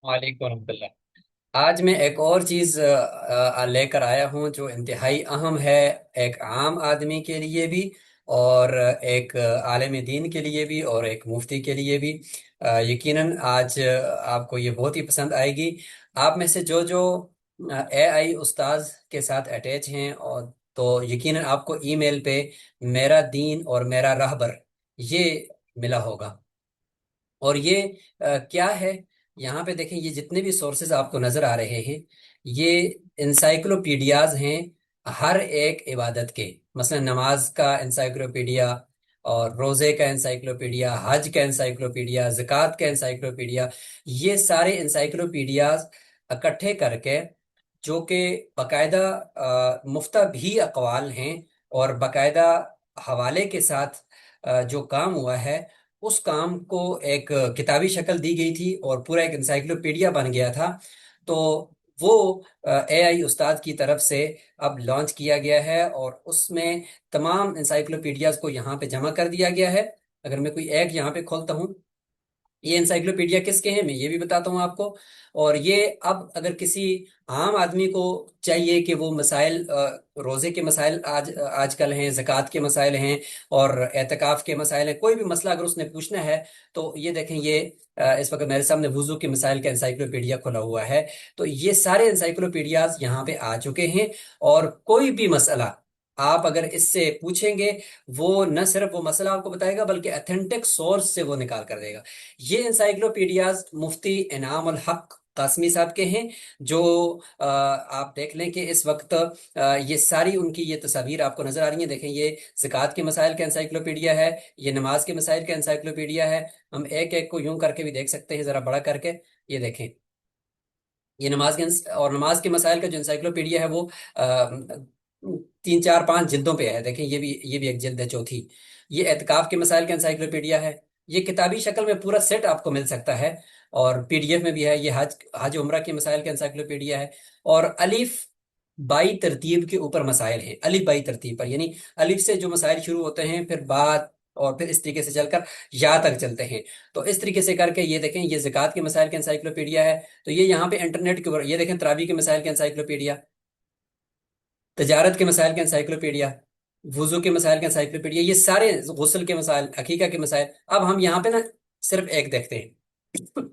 वालेकुम रहमतुल्लाह। आज मैं एक और चीज़ लेकर आया हूँ जो इंतहाई अहम है, एक आम आदमी के लिए भी और एक आलिम दीन के लिए भी और एक मुफ्ती के लिए भी। यकीनन आज आपको ये बहुत ही पसंद आएगी। आप में से जो जो एआई उस्ताज के साथ अटैच हैं और तो यकीनन आपको ईमेल पे मेरा दीन और मेरा रहबर ये मिला होगा। और ये क्या है, यहाँ पे देखें, ये जितने भी सोर्सेज आपको नजर आ रहे हैं ये इंसाइक्लोपीडियाज हैं हर एक इबादत के। मसलन नमाज का इंसाइक्लोपीडिया, और रोजे का इंसाइक्लोपीडिया, हज का इंसाइक्लोपीडिया, ज़कात का इंसाइक्लोपीडिया। ये सारे इंसाइक्लोपीडियाज इकट्ठे करके, जो कि बाकायदा मुफ्ता भी अकवाल हैं और बाकायदा हवाले के साथ जो काम हुआ है, उस काम को एक किताबी शक्ल दी गई थी और पूरा एक इंसाइक्लोपीडिया बन गया था। तो वो एआई उस्ताद की तरफ से अब लॉन्च किया गया है और उसमें तमाम इंसाइक्लोपीडियाज को यहाँ पे जमा कर दिया गया है। अगर मैं कोई एक यहाँ पे खोलता हूँ, ये इंसाइक्लोपीडिया किसके हैं मैं ये भी बताता हूँ आपको। और ये अब अगर किसी आम आदमी को चाहिए कि वो मसाइल, रोजे के मसाइल आजकल हैं, ज़कात के मसाइल हैं और एतकाफ के मसाइल हैं, कोई भी मसला अगर उसने पूछना है तो ये देखें, ये इस वक्त मेरे सामने वुजू के मसाइल का इंसाइक्लोपीडिया खुला हुआ है। तो ये सारे इंसाइक्लोपीडियाज यहाँ पे आ चुके हैं और कोई भी मसला आप अगर इससे पूछेंगे, वो न सिर्फ वो मसला आपको बताएगा बल्कि अथेंटिक सोर्स से वो निकाल कर देगा। ये इंसाइक्लोपीडियाज मुफ्ती इनाम उल हक कासमी साहब के हैं, जो आप देख लें कि इस वक्त ये सारी उनकी ये तस्वीर आपको नजर आ रही है। देखें, ये ज़कात के मसाइल का इंसाइक्लोपीडिया है, ये नमाज के मसाइल का इंसाइक्लोपीडिया है। हम एक एक को यूं करके भी देख सकते हैं, जरा बड़ा करके। ये देखें, ये नमाज के और नमाज के मसाइल का जो इंसाइक्लोपीडिया है वो तीन चार पांच जिल्दों पे है। देखें, ये भी एक जिल्द है, चौथी। ये एतकाफ के मसाइल का इंसाइक्लोपीडिया है। ये किताबी शक्ल में पूरा सेट आपको मिल सकता है और पीडीएफ में भी है। ये हज हज उम्रा के मसाइल का इंसाइक्लोपीडिया है। और अलिफ बाई तरतीब के ऊपर मसाइल हैं, अलिफ बाई तरतीब पर, यानी अलिफ से जो मसाइल शुरू होते हैं, फिर बात, और फिर इस तरीके से चलकर या तक चलते हैं। तो इस तरीके से करके ये देखें, ये ज़कात के मसाइल का इंसाइक्लोपीडिया है। तो ये यहाँ पे इंटरनेट के ऊपर ये देखें, तरावी के मसाइल का इंसाइक्लोपीडिया, तजारत के मसाइल का इंसाइक्लोपीडिया, वुजू के मसाइल का इंसाइक्लोपीडिया, ये सारे, गुस्ल के मसाइल, अकीका के मसाइल। अब हम यहाँ पे ना सिर्फ एक देखते हैं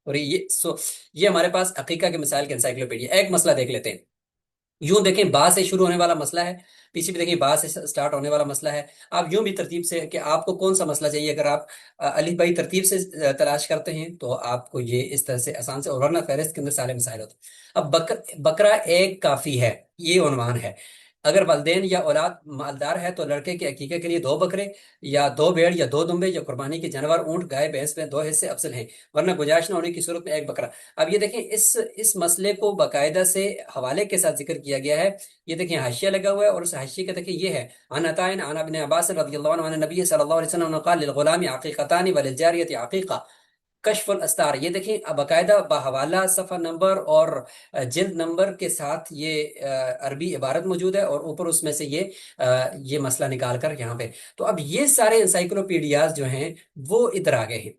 और ये हमारे पास अकीका के मसाइल का इंसाइक्लोपीडिया, एक मसला देख लेते हैं। यूं देखें, बा से शुरू होने वाला मसला है, पीछे भी देखिए बा से स्टार्ट होने वाला मसला है। आप यूं भी तरतीब से कि आपको कौन सा मसला चाहिए, अगर आप अलिफ बाई तरतीब से तलाश करते हैं तो आपको ये इस तरह से आसान से, और वरना फहरिस्त के अंदर सारे मसाइल होते हैं। अब बकरा एक काफी है, ये उन्वान है। अगर वालदेन या औलाद मालदार है तो लड़के के अकीके के लिए दो बकरे या दो भेड़ या दो दुम्बे, या कुर्बानी के जानवर ऊंट गाय भैंस में दो हिस्से अफजल हैं, वरना गुंजाइश न होने की सूरत में एक बकरा। अब ये देखें, इस मसले को बाकायदा से हवाले के साथ जिक्र किया गया है। ये देखिए हाशिया लगा हुआ है और उस हाशिए का देखिए ये है, अन अताइन अन इब्न अब्बास रज़ियल्लाहु अन्हु नबी सल्लल्लाहु अलैहि वसल्लम ने कहा लिल गुलामी अकीक़तानि व लिल जारियति अकीक़ा कशफुल अस्तार। ये देखें, अब बाकायदा बहवाला सफ़ा नंबर और जिल्द नंबर के साथ ये अरबी इबारत मौजूद है और ऊपर उसमें से ये मसला निकाल कर यहाँ पे। तो अब ये सारे इंसाइक्लोपीडियाज जो हैं वो इधर आ गए हैं।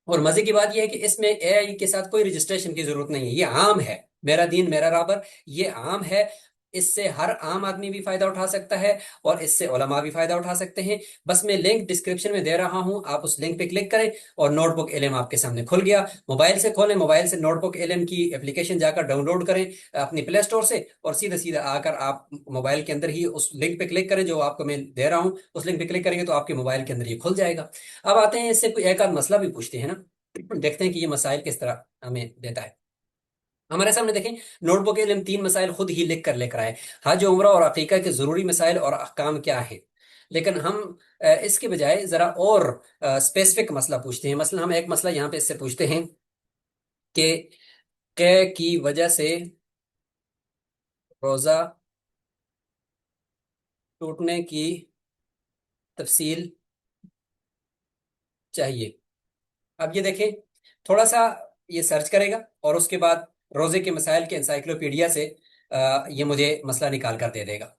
और मजे की बात यह है कि इसमें एआई के साथ कोई रजिस्ट्रेशन की जरूरत नहीं है, ये आम है। मेरा दीन मेरा राबर, ये आम है। इससे हर आम आदमी भी फायदा उठा सकता है और इससे उलमा भी फायदा उठा सकते हैं। बस मैं लिंक डिस्क्रिप्शन में दे रहा हूं, आप उस लिंक पे क्लिक करें और नोटबुक एलएम आपके सामने खुल गया। मोबाइल से खोलें, मोबाइल से नोटबुक एलएम की एप्लीकेशन जाकर डाउनलोड करें अपनी प्ले स्टोर से, और सीधा सीधा आकर आप मोबाइल के अंदर ही उस लिंक पे क्लिक करें जो आपको मैं दे रहा हूं। उस लिंक पे क्लिक करेंगे तो आपके मोबाइल के अंदर ये खुल जाएगा। अब आते हैं, इससे कोई एक आध मसला भी पूछते हैं ना, देखते हैं कि ये मसाइल किस तरह हमें देता है। हमारे सामने देखें, नोटबुक इल्म तीन मसाइल खुद ही लिख कर लेकर आए, हज उम्रा और अकीका के जरूरी मसाइल और अहकाम क्या है। लेकिन हम इसके बजाय जरा और स्पेसिफिक मसला पूछते हैं। मसला हम एक मसला यहाँ पे इससे पूछते हैं कि की वजह से रोजा टूटने की तफसील चाहिए। अब ये देखें, थोड़ा सा ये सर्च करेगा और उसके बाद रोजे के मसाइल के इंसाइक्लोपीडिया से ये मुझे मसला निकाल कर दे देगा।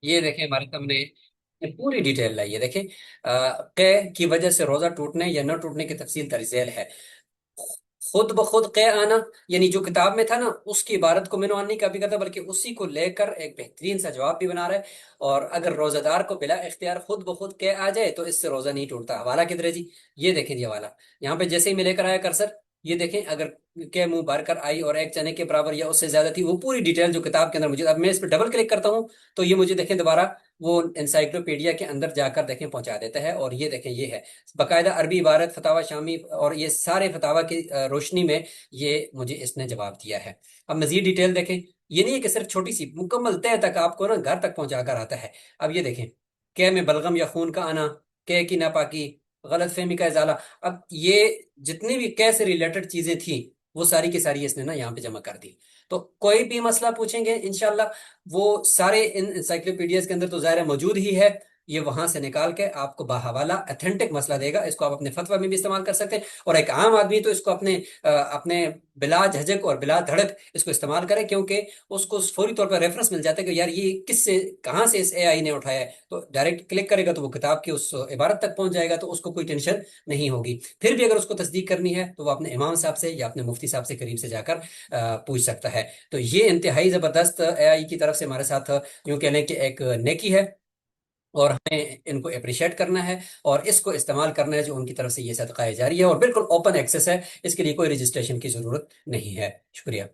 ये देखें हमारे सामने یہ پوری ڈیٹیل لائیے دیکھیں، قے کی وجہ سے روزہ ٹوٹنے یا نہ ٹوٹنے کی تفصیل درج ذیل ہے۔ خود بخود قے آنا، یعنی جو کتاب میں تھا نا اس کی عبارت کو میں نے نہیں کاپی کرتا، بلکہ اسی کو لے کر ایک بہترین سا جواب بھی بنا رہا ہے۔ اور اگر روزہ دار کو بلا اختیار خود بخود قے آ جائے تو اس سے روزہ نہیں ٹوٹتا۔ حوالہ کدھر ہے جی؟ یہ دیکھیں جی حوالہ، یہاں پہ جیسے ہی میں لے کر آیا کرسر، یہ دیکھیں اگر کہ منہ بھر کر آئی اور ایک چنے کے برابر یا اس سے زیادہ تھی، وہ پوری ڈیٹیل جو کتاب کے اندر موجود، اب میں اس پہ ڈبل کلک کرتا ہوں تو یہ مجھے دیکھیں دوبارہ وہ انسائکلوپیڈیا کے اندر جا کر دیکھیں پہنچا دیتا ہے۔ اور یہ دیکھیں یہ ہے باقاعدہ عربی عبارت، فتاوی شامی اور یہ سارے فتاوی کی روشنی میں یہ مجھے اس نے جواب دیا ہے۔ اب مزید ڈیٹیل دیکھیں، یہ نہیں ہے کہ صرف چھوٹی سی، مکمل طے تک آپ کو نا گھر تک پہنچا کر آتا ہے۔ اب یہ دیکھیں، کہ میں بلغم یا خون کا آنا، کہ کی ناپاکی، غلط فہمی کا ازالہ، اب یہ جتنی بھی کہ سے ریلیٹڈ چیزیں تھیں وہ ساری کی ساری اس نے نا یہاں پہ جمع کر دی۔ تو کوئی بھی مسئلہ پوچھیں گے انشاءاللہ وہ سارے ان انسائکلوپیڈیاز کے اندر تو ظاہر ہے موجود ہی ہے، یہ وہاں سے نکال کے آپ کو باحوالہ اتھینٹک مسئلہ دے گا۔ اس کو آپ اپنے فتویٰ میں بھی استعمال کر سکتے ہیں، اور ایک عام آدمی تو اس کو اپنے بلا جھجک اور بلا دھڑک اس کو استعمال کرے، کیونکہ اس کو فوری طور پر ریفرنس مل جاتا ہے کہ یار یہ کس سے کہاں سے اس اے آئی نے اٹھایا ہے، تو ڈائریکٹ کلک کرے گا تو وہ کتاب کی اس عبارت تک پہنچ جائے گا، تو اس کو کوئی ٹینشن نہیں ہوگی۔ پھر بھی اگر اس کو تصدیق کرنی ہے تو وہ اپنے امام صاحب سے یا اپنے مفتی صاحب سے قریب سے جا کر پوچھ سکتا ہے۔ تو یہ انتہائی زبردست اے آئی کی طرف سے ہمارے ساتھ یوں کہہ لیں کہ ایک نیکی ہے، اور ہمیں ان کو اپریشیٹ کرنا ہے اور اس کو استعمال کرنا ہے جو ان کی طرف سے یہ صدقہ جاری ہے، اور بالکل اوپن ایکسیس ہے، اس کے لیے کوئی رجسٹریشن کی ضرورت نہیں ہے۔ شکریہ۔